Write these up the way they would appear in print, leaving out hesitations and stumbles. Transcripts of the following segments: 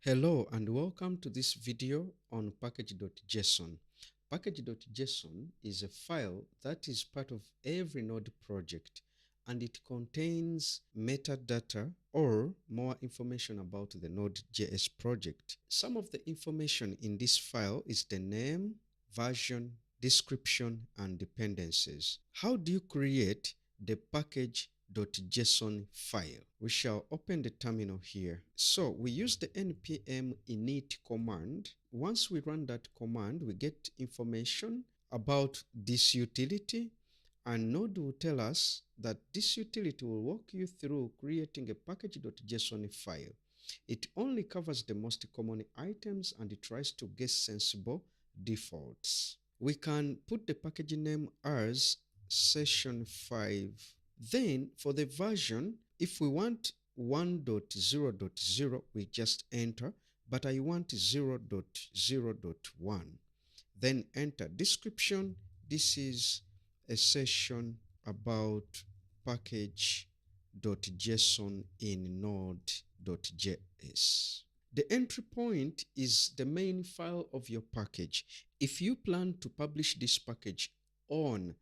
Hello and welcome to this video on package.json. Package.json is a file that is part of every Node project, and it contains metadata or more information about the NodeJS project. Some of the information in this file is the name, version, description, and dependencies. How do you create the package.json file? We shall open the terminal here. So we use the npm init command. Once we run that command, we get information about this utility, and Node will tell us that this utility will walk you through creating a package.json file. It only covers the most common items and it tries to guess sensible defaults. We can put the package name as session 5. Then for the version, if we want 1.0.0, we just enter, but I want 0.0.1. Then enter description. This is a session about package.json in node.js. The entry point is the main file of your package. If you plan to publish this package on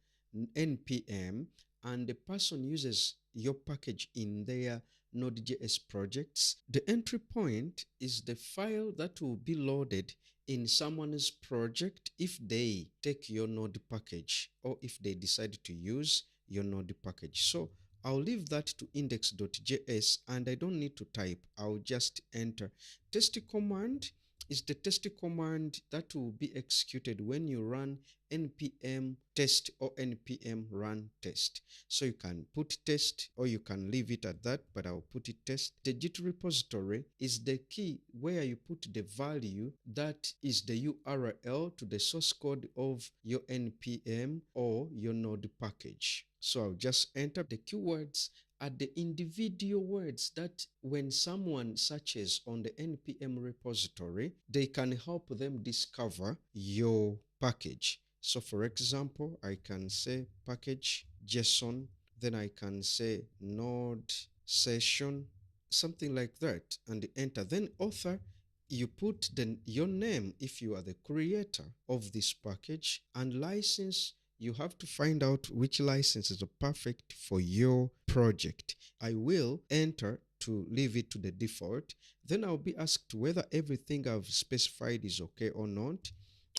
npm and the person uses your package in their Node.js projects, the entry point is the file that will be loaded in someone's project if they take your Node package or if they decide to use your Node package. So I'll leave that to index.js and I don't need to type. I'll just enter. Test command is the test command that will be executed when you run npm test or npm run test. So you can put test or you can leave it at that, but I'll put it test. The Git repository is the key where you put the value that is the URL to the source code of your npm or your node package. So I'll just enter. The keywords are the individual words that when someone searches on the npm repository, they can help them discover your package. So for example, I can say package JSON, then I can say node session, something like that, and enter. Then author, you put your name if you are the creator of this package, and license, you have to find out which license is perfect for your project. I will enter to leave it to the default. Then I'll be asked whether everything I've specified is okay or not,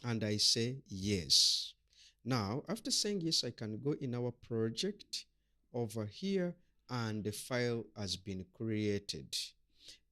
and I say yes. Now, after saying yes, I can go in our project over here and the file has been created.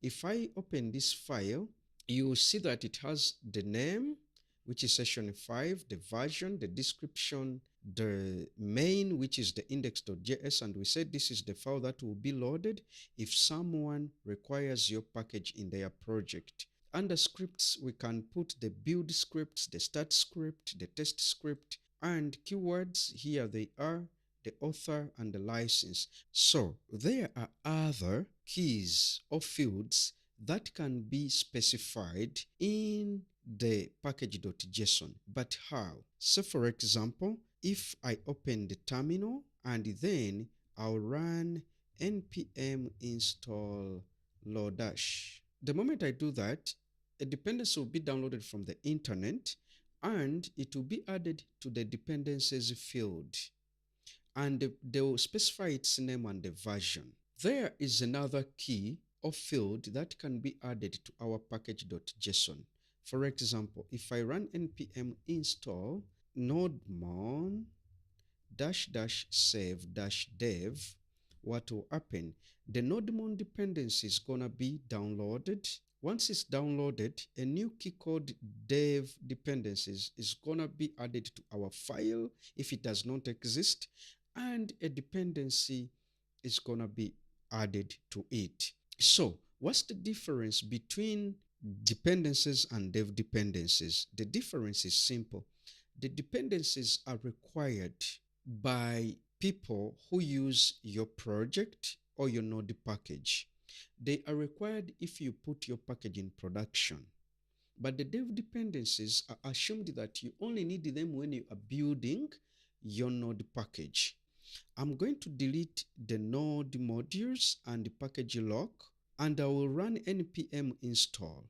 If I open this file, you will see that it has the name, which is session 5, the version, the description, the main, which is the index.js, and we said this is the file that will be loaded if someone requires your package in their project. Under scripts, we can put the build scripts, the start script, the test script, and keywords. Here they are, the author and the license. So there are other keys or fields that can be specified in the package.json. But how? So for example, if I open the terminal and then I'll run npm install lodash. The moment I do that, a dependency will be downloaded from the internet and it will be added to the dependencies field, and they will specify its name and the version. There is another key or field that can be added to our package.json. For example, if I run npm install nodemon --save-dev, what will happen? The nodemon dependency is gonna be downloaded. Once it's downloaded, a new key called dev dependencies is gonna be added to our file if it does not exist, and a dependency is gonna be added to it. So what's the difference between dependencies and dev dependencies? The difference is simple. The dependencies are required by people who use your project or your Node package. They are required if you put your package in production. But the dev dependencies are assumed that you only need them when you are building your Node package. I'm going to delete the Node modules and the package lock, and I will run npm install.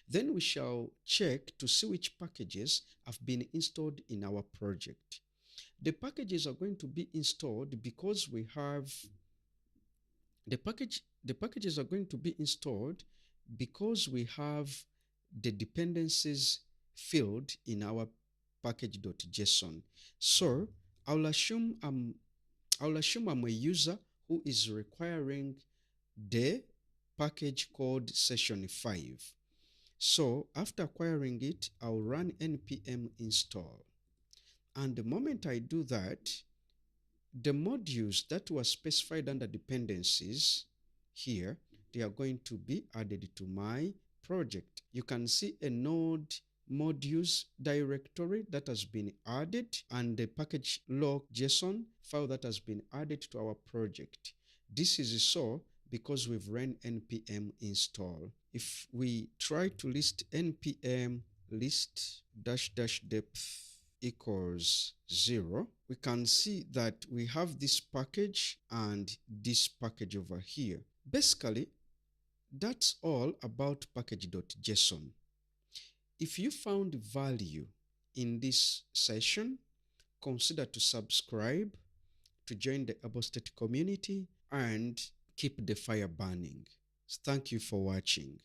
Then we shall check to see which packages have been installed in our project. The packages are going to be installed because we have the packages are going to be installed because we have the dependencies field in our package.json. So I'll assume I'm I'll assume I'm a user who is requiring the package called session 5. So after acquiring it, I'll run npm install. And the moment I do that, the modules that were specified under dependencies here, they are going to be added to my project. You can see a node modules directory that has been added and the package log JSON file that has been added to our project. This is so because we've run npm install. If we try to list npm list dash dash depth equals 0, we can see that we have this package and this package over here. Basically, that's all about package.json. If you found value in this session, consider to subscribe, to join the Able State community, and keep the fire burning. Thank you for watching.